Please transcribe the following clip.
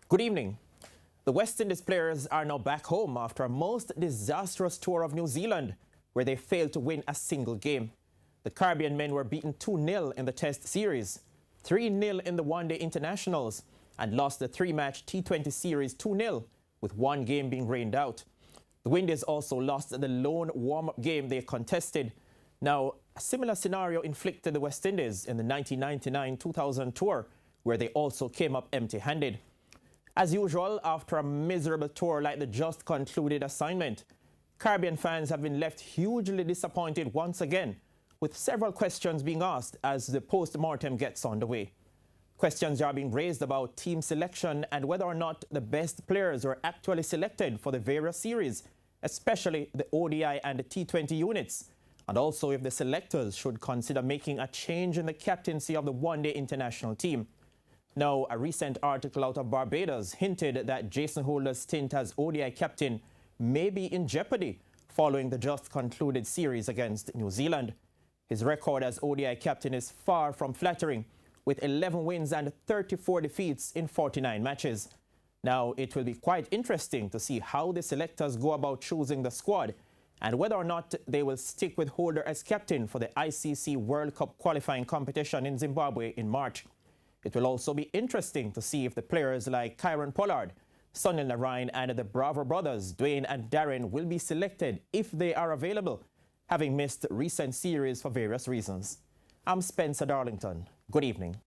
Good evening. The West Indies players are now back home after a most disastrous tour of New Zealand, where they failed to win a single game. The Caribbean men were beaten 2-0 in the Test series, 3-0 in the one-day internationals, and lost the three-match T20 series 2-0, with one game being rained out. The Windies also lost the lone warm-up game they contested. Now, a similar scenario inflicted the West Indies in the 1999-2000 tour, where they also came up empty-handed. As usual, after a miserable tour like the just concluded assignment, Caribbean fans have been left hugely disappointed once again, with several questions being asked as the post-mortem gets underway. Questions are being raised about team selection and whether or not the best players were actually selected for the various series, especially the ODI and the T20 units, and also if the selectors should consider making a change in the captaincy of the one-day international team. Now, a recent article out of Barbados hinted that Jason Holder's stint as ODI captain may be in jeopardy following the just concluded series against New Zealand. His record as ODI captain is far from flattering, with 11 wins and 34 defeats in 49 matches. Now, it will be quite interesting to see how the selectors go about choosing the squad and whether or not they will stick with Holder as captain for the ICC World Cup qualifying competition in Zimbabwe in March. It will also be interesting to see if the players like Kieron Pollard, Sunil Narine and the Bravo brothers, Dwayne and Darren, will be selected if they are available, having missed recent series for various reasons. I'm Spencer Darlington. Good evening.